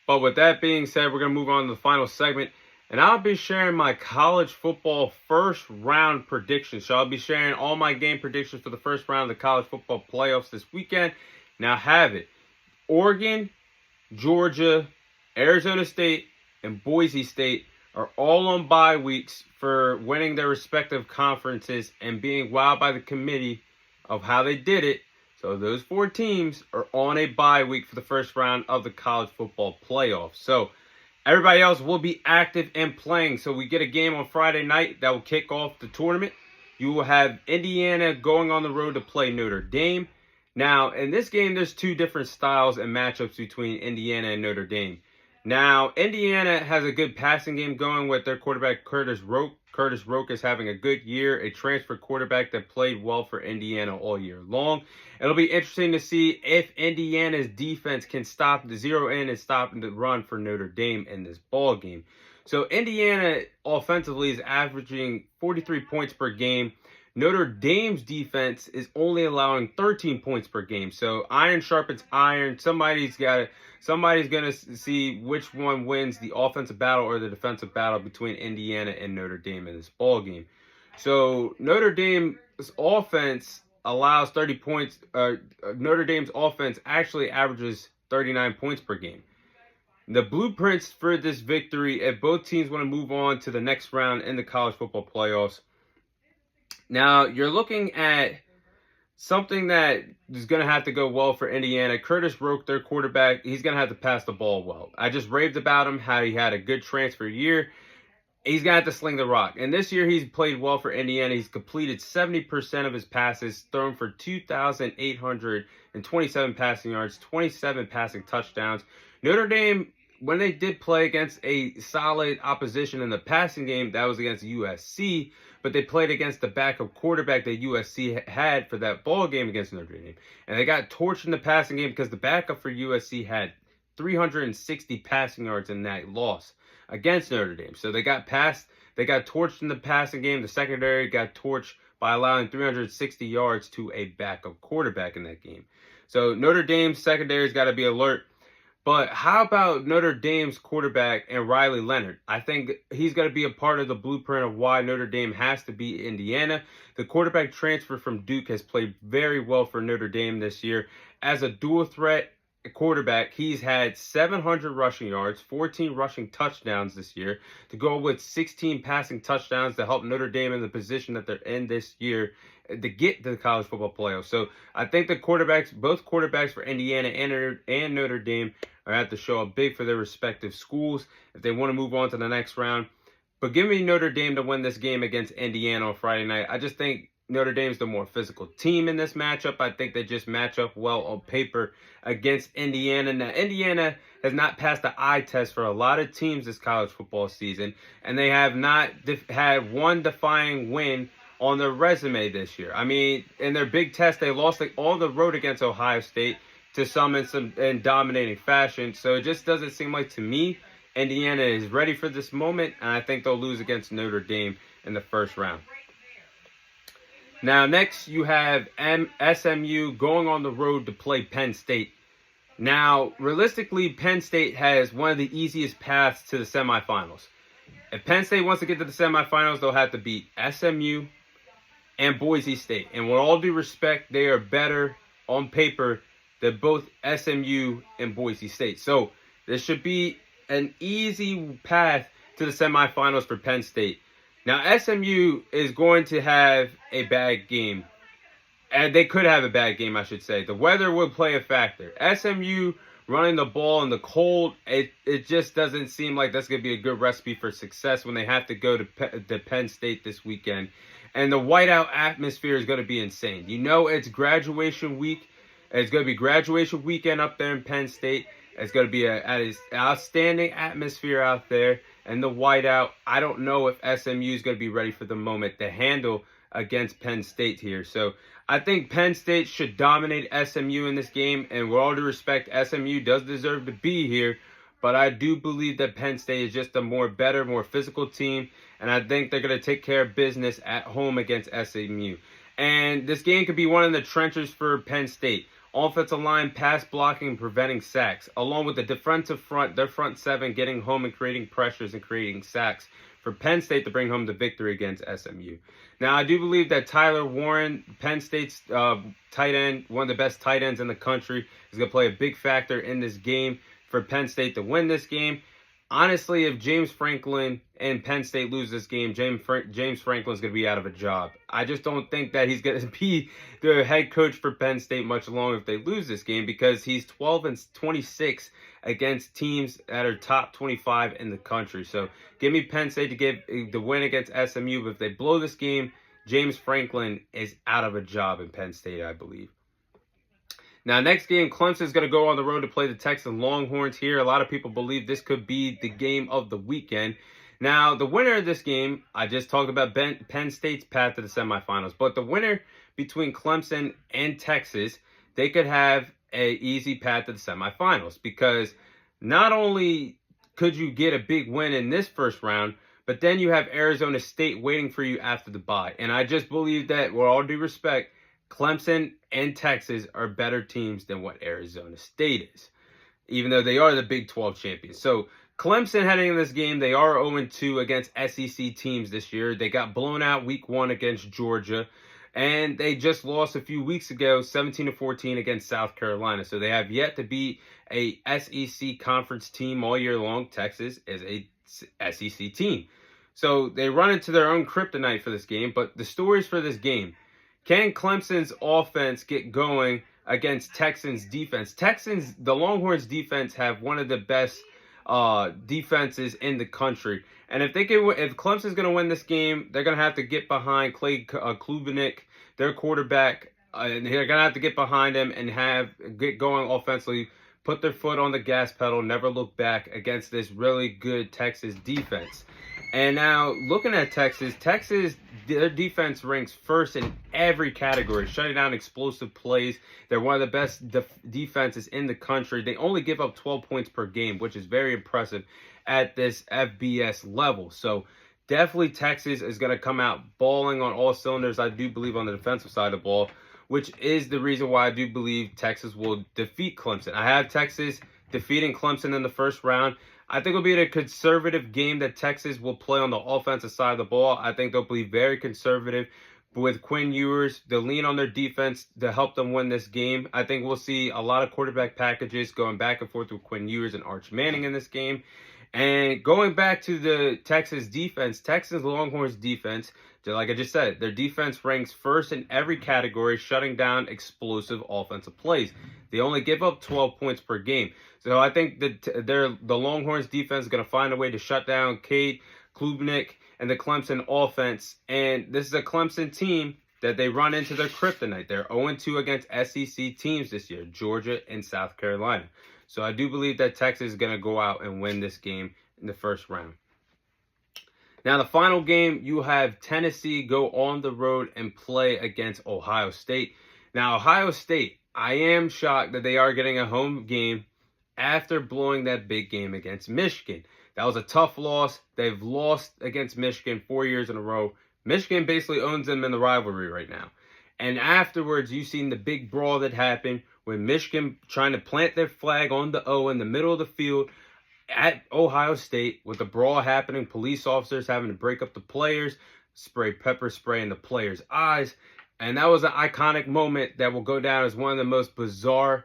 But with that being said, we're going to move on to the final segment. And I'll be sharing my college football first round predictions. So I'll be sharing all my game predictions for the first round of the college football playoffs this weekend. Now have it. Oregon, Georgia, Arizona State, and Boise State are all on bye weeks for winning their respective conferences and being wowed by the committee of how they did it. So those 4 teams are on a bye week for the first round of the college football playoffs. So everybody else will be active and playing. So we get a game on Friday night that will kick off the tournament. You will have Indiana going on the road to play Notre Dame. Now, in this game, there's 2 different styles and matchups between Indiana and Notre Dame. Now, Indiana has a good passing game going with their quarterback, Curtis Roke. Curtis Roke is having a good year, a transfer quarterback that played well for Indiana all year long. It'll be interesting to see if Indiana's defense can stop the zero in and stop the run for Notre Dame in this ball game. So Indiana offensively is averaging 43 points per game. Notre Dame's defense is only allowing 13 points per game. So iron sharpens iron. Somebody's going to see which one wins the offensive battle or the defensive battle between Indiana and Notre Dame in this ball game. So Notre Dame's offense allows 30 points. Notre Dame's offense actually averages 39 points per game. The blueprints for this victory, if both teams want to move on to the next round in the college football playoffs. Now, you're looking at something that is going to have to go well for Indiana. Curtis Roke, their quarterback, he's going to have to pass the ball well. I just raved about him, how he had a good transfer year. He's going to have to sling the rock. And this year, he's played well for Indiana. He's completed 70% of his passes, thrown for 2,827 passing yards, 27 passing touchdowns. Notre Dame, when they did play against a solid opposition in the passing game, that was against USC, but they played against the backup quarterback that USC had for that ball game against Notre Dame. And they got torched in the passing game because the backup for USC had 360 passing yards in that loss against Notre Dame. So they got torched in the passing game. The secondary got torched by allowing 360 yards to a backup quarterback in that game. So Notre Dame's secondary's got to be alert. But how about Notre Dame's quarterback and Riley Leonard? I think he's going to be a part of the blueprint of why Notre Dame has to beat Indiana. The quarterback transfer from Duke has played very well for Notre Dame this year. As a dual threat quarterback, he's had 700 rushing yards, 14 rushing touchdowns this year, to go with 16 passing touchdowns to help Notre Dame in the position that they're in this year to get to the college football playoffs. So I think the both quarterbacks for Indiana and Notre Dame are going to have to show up big for their respective schools if they want to move on to the next round. But give me Notre Dame to win this game against Indiana on Friday night. I just think Notre Dame's the more physical team in this matchup. I think they just match up well on paper against Indiana. Now, Indiana has not passed the eye test for a lot of teams this college football season, and they have not had one defying win on their resume this year. I mean, in their big test, they lost all the road against Ohio State to some in dominating fashion. So it just doesn't seem like, to me, Indiana is ready for this moment, and I think they'll lose against Notre Dame in the first round. Now, next, you have SMU going on the road to play Penn State. Now, realistically, Penn State has one of the easiest paths to the semifinals. If Penn State wants to get to the semifinals, they'll have to beat SMU and Boise State. And with all due respect, they are better on paper than both SMU and Boise State. So this should be an easy path to the semifinals for Penn State. Now, SMU is going to have a bad game. And they could have a bad game, I should say. The weather will play a factor. SMU running the ball in the cold, it just doesn't seem like that's going to be a good recipe for success when they have to go to Penn State this weekend. And the whiteout atmosphere is going to be insane. You know, it's graduation week. It's going to be graduation weekend up there in Penn State. It's going to be an outstanding atmosphere out there. And the whiteout, I don't know if SMU is going to be ready for the moment to handle against Penn State here. So I think Penn State should dominate SMU in this game. And with all due respect, SMU does deserve to be here. But I do believe that Penn State is just a more physical team. And I think they're going to take care of business at home against SMU. And this game could be one in the trenches for Penn State. offensive line, pass blocking, and preventing sacks, along with the defensive front, their front seven getting home and creating pressures and creating sacks for Penn State to bring home the victory against SMU. Now, I do believe that Tyler Warren, Penn State's tight end, one of the best tight ends in the country, is going to play a big factor in this game for Penn State to win this game. Honestly, if James Franklin and Penn State lose this game, James Franklin's going to be out of a job. I just don't think that he's going to be the head coach for Penn State much longer if they lose this game, because he's 12-26 against teams that are top 25 in the country. So give me Penn State to get the win against SMU. But if they blow this game, James Franklin is out of a job in Penn State, I believe. Now, next game, Clemson's going to go on the road to play the Texas Longhorns here. A lot of people believe this could be the game of the weekend. Now, the winner of this game, I just talked about Penn State's path to the semifinals. But the winner between Clemson and Texas, they could have an easy path to the semifinals. Because not only could you get a big win in this first round, but then you have Arizona State waiting for you after the bye. And I just believe that, with all due respect, Clemson and Texas are better teams than what Arizona State is, even though they are the Big 12 champions. So Clemson heading in this game, they are 0-2 against SEC teams this year. They got blown out week 1 against Georgia, and they just lost a few weeks ago, 17-14 against South Carolina. So they have yet to beat a SEC conference team all year long. Texas is a SEC team. So they run into their own kryptonite for this game. But the stories for this game: can Clemson's offense get going against Texans' defense? The Longhorns' defense have one of the best defenses in the country. And if Clemson's going to win this game, they're going to have to get behind Clay Klubenik, their quarterback, and they're going to have to get behind him and get going offensively, put their foot on the gas pedal, never look back against this really good Texas defense. And now, looking at Texas, their defense ranks first in every category, shutting down explosive plays. They're one of the best defenses in the country. They only give up 12 points per game, which is very impressive at this FBS level. So definitely Texas is going to come out balling on all cylinders, I do believe, on the defensive side of the ball, which is the reason why I do believe Texas will defeat Clemson. I have Texas defeating Clemson in the first round. I think it'll be a conservative game that Texas will play on the offensive side of the ball. I think they'll be very conservative with Quinn Ewers. They'll lean on their defense to help them win this game. I think we'll see a lot of quarterback packages going back and forth with Quinn Ewers and Arch Manning in this game. And going back to the Texas defense, Texas Longhorns defense, like I just said, their defense ranks first in every category, shutting down explosive offensive plays. They only give up 12 points per game. So I think that the Longhorns defense is going to find a way to shut down Cade Klubenik and the Clemson offense. And this is a Clemson team that they run into their kryptonite. They're 0-2 against SEC teams this year, Georgia and South Carolina. So I do believe that Texas is going to go out and win this game in the first round. Now, the final game, you have Tennessee go on the road and play against Ohio State. Now, Ohio State, I am shocked that they are getting a home game after blowing that big game against Michigan. That was a tough loss. They've lost against Michigan 4 years in a row. Michigan basically owns them in the rivalry right now. And afterwards, you've seen the big brawl that happened with Michigan trying to plant their flag on the O in the middle of the field at Ohio State, with the brawl happening, police officers having to break up the players, spray pepper spray in the players' eyes. And that was an iconic moment that will go down as one of the most bizarre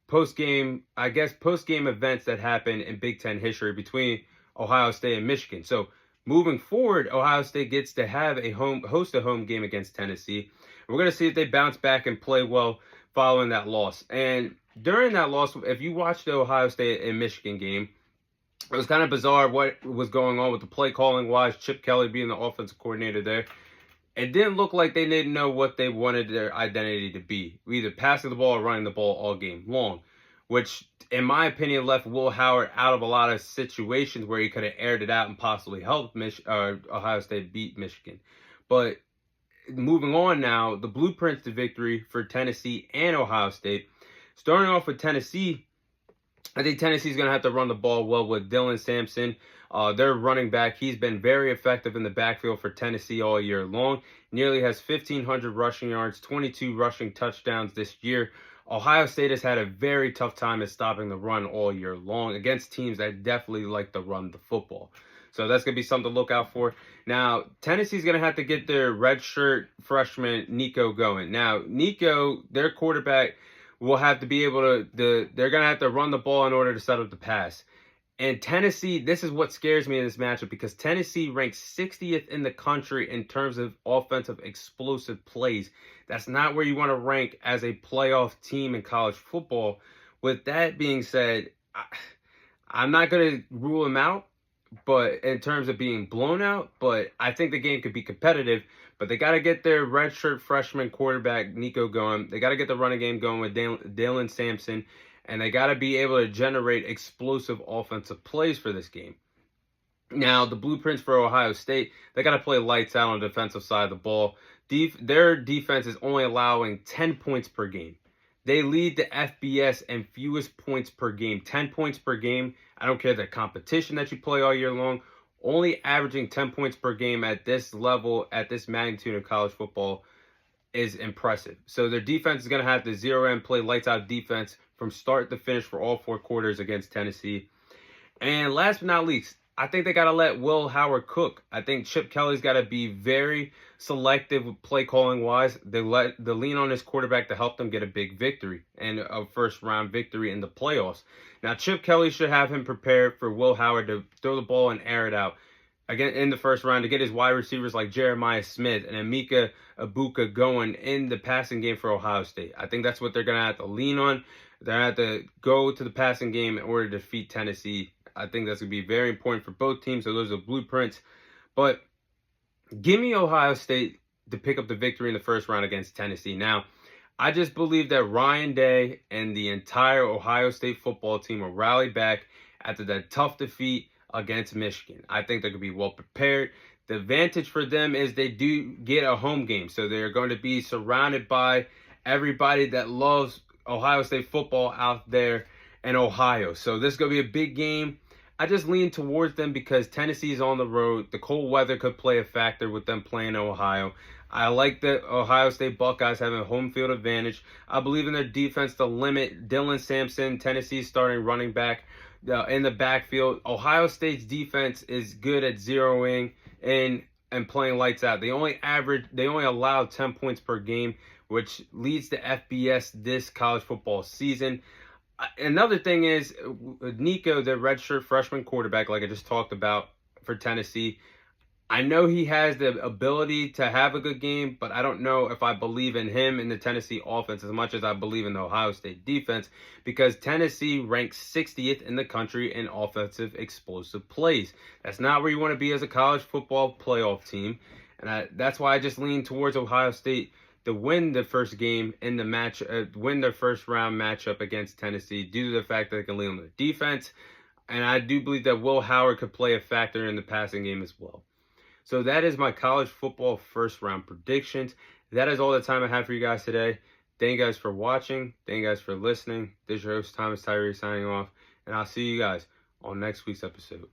post-game events that happened in Big Ten history between Ohio State and Michigan. So moving forward, Ohio State gets to have host a home game against Tennessee. We're going to see if they bounce back and play well following that loss. And during that loss, if you watched the Ohio State and Michigan game, it was kind of bizarre what was going on with the play calling wise. Chip Kelly being the offensive coordinator there. It didn't look like they didn't know what they wanted their identity to be, either passing the ball or running the ball all game long, which, in my opinion, left Will Howard out of a lot of situations where he could have aired it out and possibly helped Ohio State beat Michigan. But moving on now, the blueprints to victory for Tennessee and Ohio State. Starting off with Tennessee, I think Tennessee's going to have to run the ball well with Dylan Sampson. Their running back, he's been very effective in the backfield for Tennessee all year long. Nearly has 1,500 rushing yards, 22 rushing touchdowns this year. Ohio State has had a very tough time at stopping the run all year long against teams that definitely like to run the football. So that's going to be something to look out for. Now, Tennessee's going to have to get their redshirt freshman Nico going. Now, Nico, their quarterback, will have to be able to, they're going to have to run the ball in order to set up the pass. And Tennessee, this is what scares me in this matchup because Tennessee ranks 60th in the country in terms of offensive explosive plays. That's not where you want to rank as a playoff team in college football. With that being said, I'm not going to rule them out, but in terms of being blown out, but I think the game could be competitive. But they got to get their redshirt freshman quarterback, Nico, going. They got to get the running game going with Dylan Sampson. And they got to be able to generate explosive offensive plays for this game. Now, the blueprints for Ohio State, they got to play lights out on the defensive side of the ball. Their defense is only allowing 10 points per game. They lead the FBS in fewest points per game. 10 points per game. I don't care the competition that you play all year long. Only averaging 10 points per game at this level, at this magnitude of college football is impressive. So their defense is going to have to zero in, play lights out defense from start to finish for all 4 quarters against Tennessee. And last but not least, I think they got to let Will Howard cook. I think Chip Kelly's got to be very selective with play calling wise. They lean on his quarterback to help them get a big victory and a first round victory in the playoffs. Now, Chip Kelly should have him prepared for Will Howard to throw the ball and air it out again in the first round to get his wide receivers like Jeremiah Smith and Emeka Egbuka going in the passing game for Ohio State. I think that's what they're going to have to lean on. They're going to have to go to the passing game in order to defeat Tennessee. I think that's going to be very important for both teams. So those are blueprints. But give me Ohio State to pick up the victory in the first round against Tennessee. Now, I just believe that Ryan Day and the entire Ohio State football team will rally back after that tough defeat against Michigan. I think they're going to be well prepared. The advantage for them is they do get a home game. So they're going to be surrounded by everybody that loves Ohio State football out there in Ohio. So this is going to be a big game. I just lean towards them because Tennessee is on the road. The cold weather could play a factor with them playing in Ohio. I like the Ohio State Buckeyes having a home field advantage. I believe in their defense to limit Dylan Sampson, Tennessee's starting running back, in the backfield. Ohio State's defense is good at zeroing in and playing lights out. They only allow 10 points per game, which leads to FBS this college football season. Another thing is Nico, the redshirt freshman quarterback, like I just talked about for Tennessee. I know he has the ability to have a good game, but I don't know if I believe in him in the Tennessee offense as much as I believe in the Ohio State defense because Tennessee ranks 60th in the country in offensive explosive plays. That's not where you want to be as a college football playoff team, and that's why I just lean towards Ohio State to win the first game in the match, win their first round matchup against Tennessee due to the fact that they can lean on their defense, and I do believe that Will Howard could play a factor in the passing game as well. So that is my college football first round predictions. That is all the time I have for you guys today. Thank you guys for watching. Thank you guys for listening. This is your host, Thomas Tyree, signing off. And I'll see you guys on next week's episode.